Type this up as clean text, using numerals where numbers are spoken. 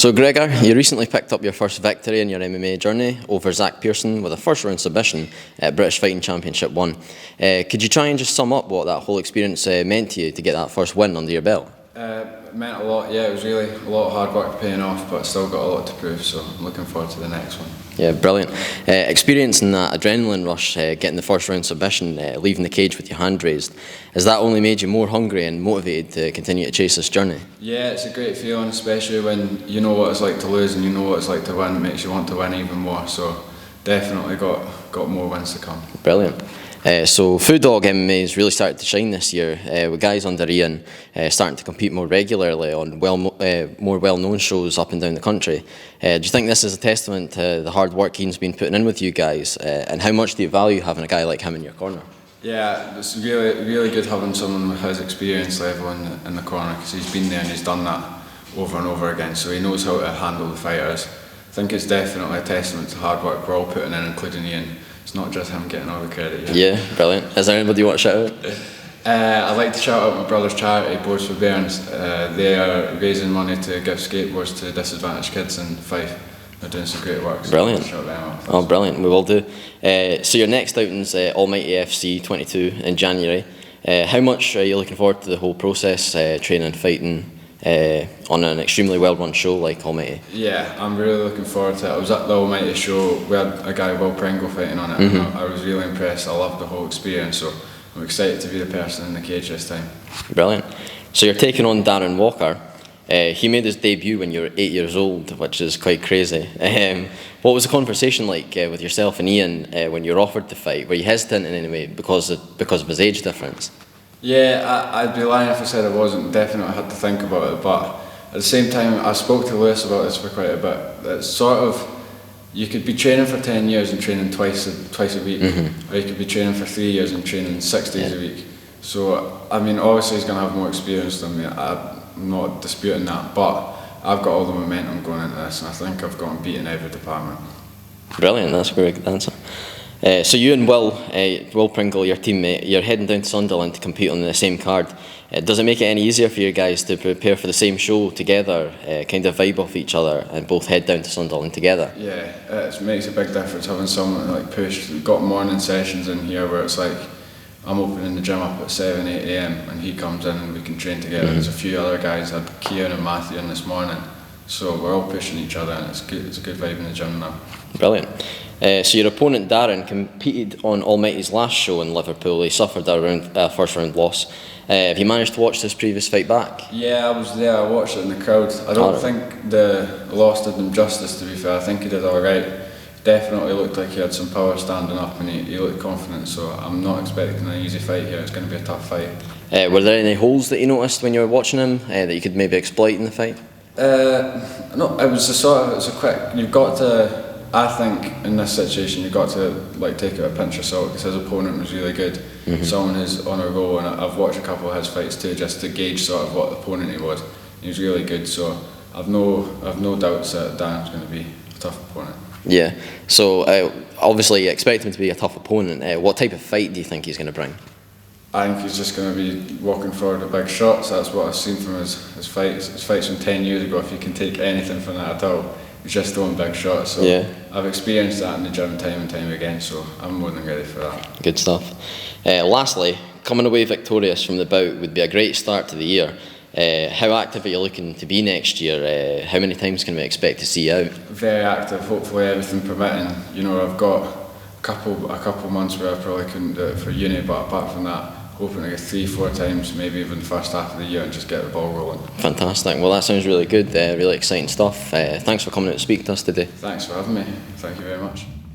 So Gregor, you recently picked up your first victory in your MMA journey over Zach Pearson with a first round submission at British Fighting Championship 1. Could you try and just sum up what that whole experience meant to you to get that first win under your belt? It meant a lot, yeah. It was really a lot of hard work paying off, but I still got a lot to prove, so I'm looking forward to the next one. Yeah, brilliant. Experiencing that adrenaline rush, getting the first round submission, leaving the cage with your hand raised, has that only made you more hungry and motivated to continue to chase this journey? Yeah, it's a great feeling, especially when you know what it's like to lose and you know what it's like to win. It makes you want to win even more, so definitely got more wins to come. Brilliant. So Fu Dog MMA has really started to shine this year, with guys under Ian starting to compete more regularly on more well-known shows up and down the country. Do you think this is a testament to the hard work Ian's been putting in with you guys, and how much do you value having a guy like him in your corner? Yeah, it's really good having someone with his experience level in the corner, because he's been there and he's done that over and over again, so he knows how to handle the fighters. I think it's definitely a testament to hard work we're all putting in, including Ian. It's not just him getting all the credit. Yeah, brilliant. Is there anybody you want to shout out? I'd like to shout out my brother's charity, Boards for Bairns. They are raising money to give skateboards to disadvantaged kids in Fife. They're doing some great work. So brilliant. Shout them out. Oh, brilliant. We will do. So your next outing's Almight FC 22 in January. How much are you looking forward to the whole process, training and fighting on an extremely well-run show like Almighty? Yeah, I'm really looking forward to it. I was at the Almighty show, we had a guy, Will Pringle, fighting on it, and I was really impressed. I loved the whole experience, so I'm excited to be the person in the cage this time. Brilliant. So you're taking on Darren Walker. He made his debut when you were 8 years old, which is quite crazy. What was the conversation like with yourself and Ian when you were offered the fight? Were you hesitant in any way because of his age difference? Yeah, I'd be lying if I said I wasn't. Definitely had to think about it, but at the same time I spoke to Lewis about this for quite a bit. It's sort of, you could be training for 10 years and training twice a week, or you could be training for 3 years and training 6 days a week. So I mean, obviously he's going to have more experience than me, I'm not disputing that, but I've got all the momentum going into this, and I think I've gotten beat in every department. Brilliant, that's a great answer. So you and Will Pringle, your teammate, you're heading down to Sunderland to compete on the same card. Does it make it any easier for you guys to prepare for the same show together, kind of vibe off each other, and both head down to Sunderland together? Yeah, it makes a big difference having someone like push. We've got morning sessions in here where it's like I'm opening the gym up at 7, 8 a.m. and he comes in and we can train together. There's a few other guys, I had Keelan and Matthew in this morning, so we're all pushing each other, and it's good. It's a good vibe in the gym now. Brilliant. So your opponent Darren competed on Almighty's last show in Liverpool. He suffered a first round loss. Have you managed to watch this previous fight back? Yeah, I was there. I watched it in the crowd. I don't think the loss did him justice, to be fair. I think he did alright. Definitely looked like he had some power standing up, and he looked confident, so I'm not expecting an easy fight here. It's going to be a tough fight. Were there any holes that you noticed when you were watching him that you could maybe exploit in the fight? No, it was a quick, you've got to, I think in this situation you've got to like take it with a pinch of salt, because his opponent was really good. Someone who's on a roll, and I've watched a couple of his fights too, just to gauge sort of what opponent he was. He was really good, so I've no doubts that Darren's going to be a tough opponent. Yeah, so obviously you expect him to be a tough opponent. What type of fight do you think he's going to bring? I think he's just going to be walking forward with big shots. That's what I've seen from his fights. His fights from 10 years ago, if you can take anything from that at all, he's just throwing big shots. So yeah. I've experienced that in the gym time and time again, so I'm more than ready for that. Good stuff. Lastly, coming away victorious from the bout would be a great start to the year. How active are you looking to be next year? How many times can we expect to see you out? Very active, hopefully everything permitting. You know, I've got a couple months where I probably couldn't do it for uni, but apart from that, hoping to get 3-4 times, maybe even the first half of the year, and just get the ball rolling. Fantastic. Well, that sounds really good. Really exciting stuff. Thanks for coming out to speak to us today. Thanks for having me. Thank you very much.